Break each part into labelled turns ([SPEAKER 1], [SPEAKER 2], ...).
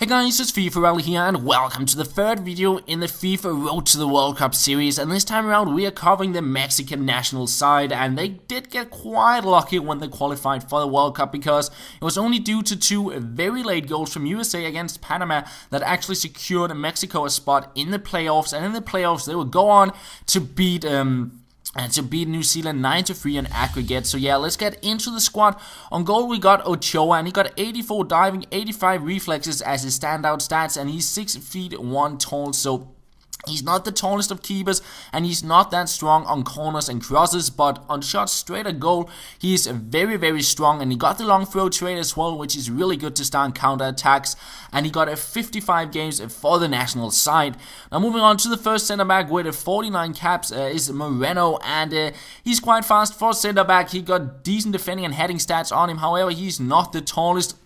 [SPEAKER 1] Guys, it's FIFA here and welcome to the third video in the FIFA Road to the World Cup series, and this time around we are covering the Mexican national side, and they did get quite lucky when they qualified for the World Cup because it was only due to two very late goals from USA against Panama that actually secured Mexico a spot in the playoffs, and in the playoffs they would go on to beat New Zealand 9-3 in aggregate. So yeah, let's get into the squad. On goal we got Ochoa, and he got 84 diving, 85 reflexes as his standout stats, and he's 6 feet 1 tall, so he's not the tallest of keepers, and he's not that strong on corners and crosses, but on shots straight at goal, he is very, very strong, and he got the long throw trade as well, which is really good to start counter-attacks, and he got 55 games for the national side. Now moving on to the first centre-back with 49 caps is Moreno, and he's quite fast for centre-back. He got decent defending and heading stats on him, however, he's not the tallest.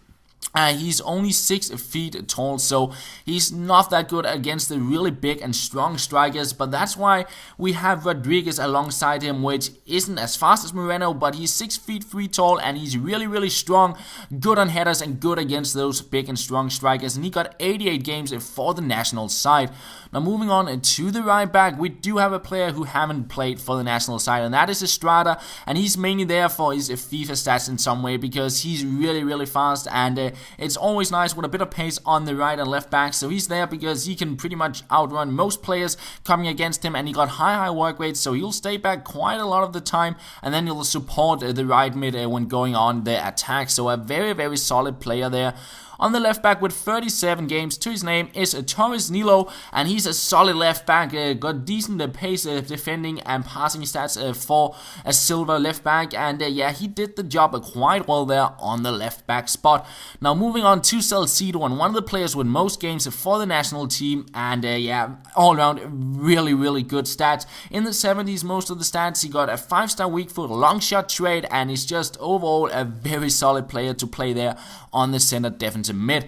[SPEAKER 1] He's only 6 feet tall, so he's not that good against the really big and strong strikers, but that's why we have Rodriguez alongside him, which isn't as fast as Moreno, but he's 6 feet 3 tall, and he's really, really strong, good on headers and good against those big and strong strikers, and he got 88 games for the national side. Now moving on to the right back, we do have a player who haven't played for the national side, and that is Estrada, and he's mainly there for his FIFA stats in some way, because he's really, really fast, and it's always nice with a bit of pace on the right and left back, so he's there because he can pretty much outrun most players coming against him, and he got high work rates, so he'll stay back quite a lot of the time, and then he'll support the right mid when going on the attack, so a very, very solid player there. On the left back with 37 games to his name is Torres Nilo, and he's a solid left back, got decent pace defending and passing stats for a silver left back, and yeah, he did the job quite well there on the left back spot. Now moving on to Salcido, and one of the players with most games for the national team, and yeah, all around really, really good stats. In the 70s, most of the stats, he got a 5-star weak foot, long shot trade, and he's just overall a very solid player to play there on the center defensive mid.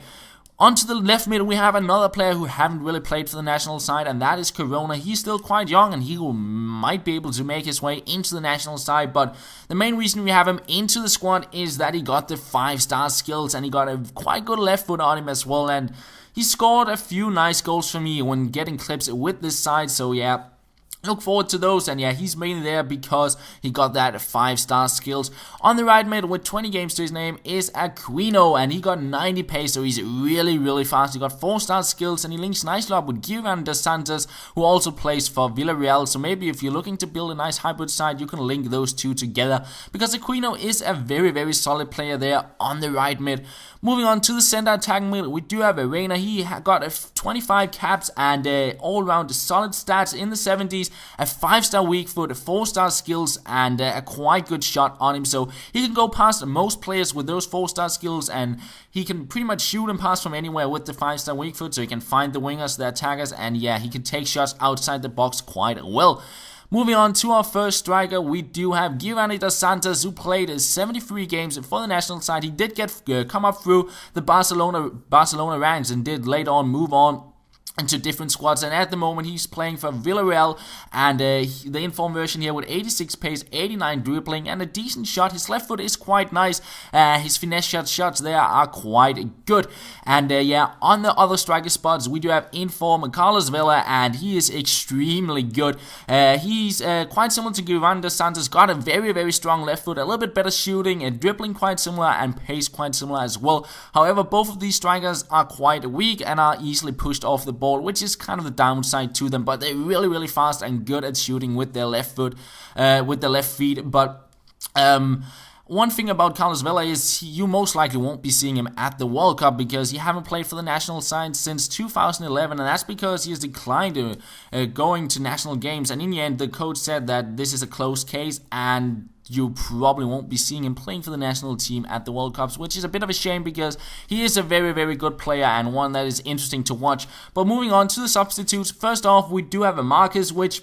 [SPEAKER 1] Onto the left mid, we have another player who haven't really played for the national side, and that is Corona. He's still quite young, and he might be able to make his way into the national side, but the main reason we have him into the squad is that he got the 5-star skills, and he got a quite good left foot on him as well, and he scored a few nice goals for me when getting clips with this side, so yeah, look forward to those, and yeah, he's mainly there because he got that 5-star skills. On the right mid with 20 games to his name is Aquino, and he got 90 pace, so he's really, really fast. He got 4-star skills, and he links nicely up with Giovanni Dos Santos, who also plays for Villarreal, so maybe if you're looking to build a nice hybrid side, you can link those two together, because Aquino is a very, very solid player there on the right mid. Moving on to the center attacking mid, we do have Reina. He got 25 caps and all-round solid stats in the 70s, a 5-star weak foot, 4-star skills, and a quite good shot on him, so he can go past most players with those 4-star skills, and he can pretty much shoot and pass from anywhere with the 5-star weak foot, so he can find the wingers, the attackers, and yeah, he can take shots outside the box quite well. Moving on to our first striker, we do have Giovanni Dos Santos, who played 73 games for the national side. He did come up through the Barcelona ranks and did later on move on into different squads, and at the moment he's playing for Villarreal, and the informed version here with 86 pace, 89 dribbling, and a decent shot. His left foot is quite nice, his finesse shots there are quite good, and yeah, on the other striker spots we do have inform Carlos Vela, and he is extremely good. He's quite similar to Giovanni Dos Santos, got a very, very strong left foot, a little bit better shooting, and dribbling quite similar, and pace quite similar as well. However, both of these strikers are quite weak and are easily pushed off the ball, which is kind of the downside to them, but they're really, really fast and good at shooting with their left foot, with their left feet. But one thing about Carlos Vela is you most likely won't be seeing him at the World Cup because he haven't played for the national side since 2011, and that's because he has declined going to national games, and in the end the coach said that this is a closed case and you probably won't be seeing him playing for the national team at the World Cups, which is a bit of a shame because he is a very, very good player and one that is interesting to watch. But moving on to the substitutes, first off, we do have a Marcus, which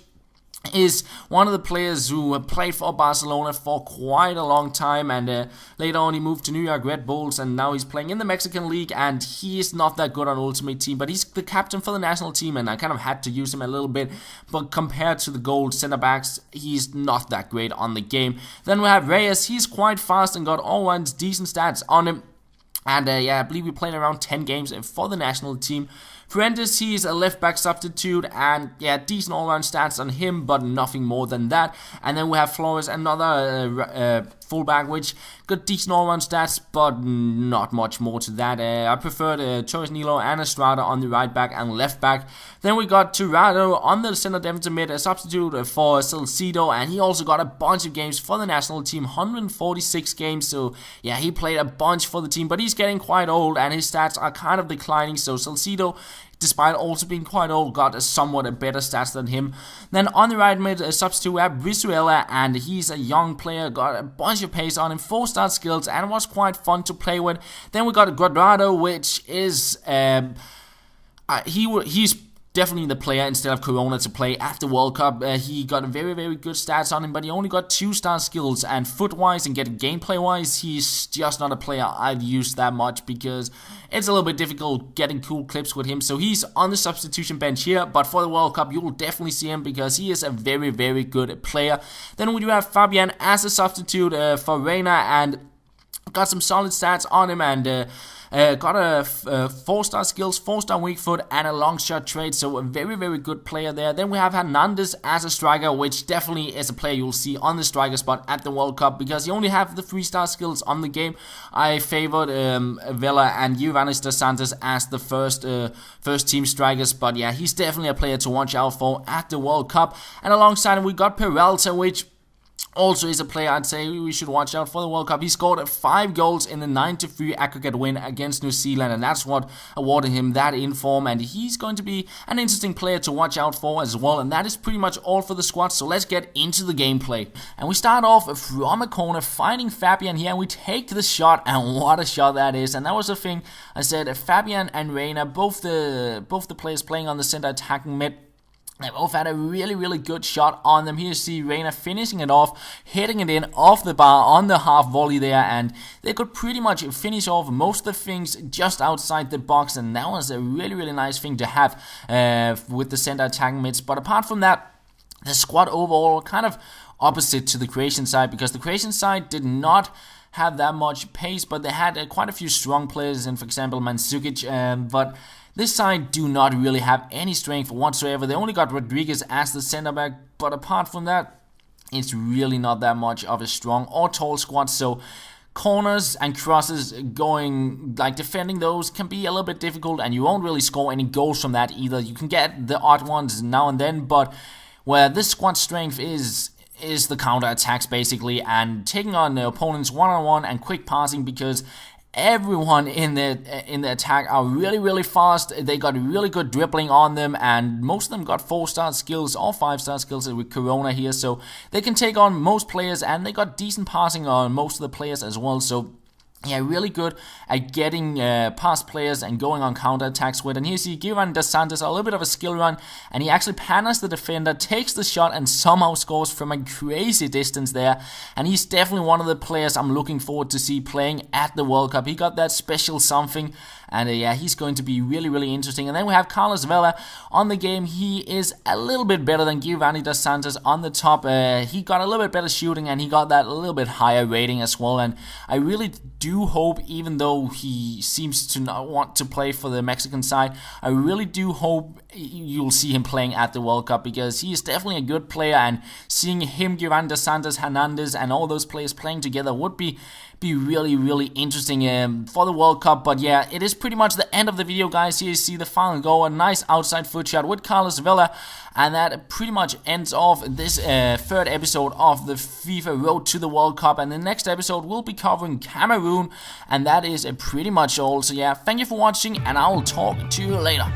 [SPEAKER 1] is one of the players who played for Barcelona for quite a long time, and later on he moved to New York Red Bulls, and now he's playing in the Mexican League, and he is not that good on Ultimate Team, but he's the captain for the national team, and I kind of had to use him a little bit, but compared to the gold center backs, he's not that great on the game. Then we have Reyes. He's quite fast and got all round decent stats on him. And yeah, I believe we played around 10 games for the national team. Fuentes, he's a left back substitute, and yeah, decent all-round stats on him, but nothing more than that. And then we have Flores, another fullback, which got decent all-round stats, but not much more to that. I preferred Torres Nilo and Estrada on the right back and left back. Then we got Tirado on the center defensive mid, a substitute for Salcido, and he also got a bunch of games for the national team, 146 games. So yeah, he played a bunch for the team, but he's getting quite old, and his stats are kind of declining. So Salcido, despite also being quite old, got somewhat better stats than him. Then on the right mid, substitute we have Brizuela, and he's a young player, got a bunch of pace on him, 4-star skills, and was quite fun to play with. Then we got Guadrado, which is he's definitely the player instead of Corona to play at the World Cup. He got very, very good stats on him, but he only got 2-star skills, and foot-wise and getting gameplay-wise, he's just not a player I've used that much because it's a little bit difficult getting cool clips with him. So he's on the substitution bench here, but for the World Cup, you will definitely see him because he is a very, very good player. Then we do have Fabian as a substitute for Reina, and got some solid stats on him, and got a 4-star skills, 4-star weak foot, and a long shot trade. So a very, very good player there. Then we have Hernandez as a striker, which definitely is a player you'll see on the striker spot at the World Cup because he only have the 3-star skills on the game. I favored Vela and Giovanni dos Santos as the first team strikers, but yeah, he's definitely a player to watch out for at the World Cup. And alongside him, we got Peralta, which also is a player I'd say we should watch out for the World Cup. He scored 5 goals in the 9-3 aggregate win against New Zealand, and that's what awarded him that inform, and he's going to be an interesting player to watch out for as well. And that is pretty much all for the squad, so let's get into the gameplay. And we start off from a corner, finding Fabian here, and we take the shot, and what a shot that is. And that was the thing I said, Fabian and Reina, both the players playing on the center attacking mid, they both had a really, really good shot on them. Here you see Reina finishing it off, hitting it in off the bar on the half volley there, and they could pretty much finish off most of the things just outside the box, and that was a really, really nice thing to have with the center attacking mids. But apart from that, the squad overall kind of opposite to the Croatian side, because the Croatian side did not have that much pace, but they had quite a few strong players in, for example, Mandzukic, but this side do not really have any strength whatsoever. They only got Rodriguez as the center back, but apart from that, it's really not that much of a strong or tall squad. So corners and crosses going, like defending those can be a little bit difficult, and you won't really score any goals from that either. You can get the odd ones now and then, but where this squad strength is the counter attacks basically, and taking on the opponents one-on-one and quick passing, because everyone in the attack are really, really fast. They got really good dribbling on them, and most of them got 4-star skills or 5-star skills with Corona here, so they can take on most players, and they got decent passing on most of the players as well. So yeah, really good at getting past players and going on counter-attacks with. And here you see Giovanni dos Santos, a little bit of a skill run, and he actually panics the defender, takes the shot, and somehow scores from a crazy distance there. And he's definitely one of the players I'm looking forward to see playing at the World Cup. He got that special something, and yeah, he's going to be really, really interesting. And then we have Carlos Vela on the game. He is a little bit better than Giovanni dos Santos on the top. He got a little bit better shooting, and he got that a little bit higher rating as well. And I really do hope, even though he seems to not want to play for the Mexican side, I really do hope you'll see him playing at the World Cup, because he is definitely a good player, and seeing him, Giovanni dos Santos, Hernandez, and all those players playing together would be really, really interesting for the World Cup. But yeah, it is pretty much the end of the video, guys. Here you see the final goal, a nice outside foot shot with Carlos Vela, and that pretty much ends off this third episode of the FIFA Road to the World Cup. And the next episode we'll be covering Cameroon, and that is pretty much all. So yeah, thank you for watching, and I will talk to you later.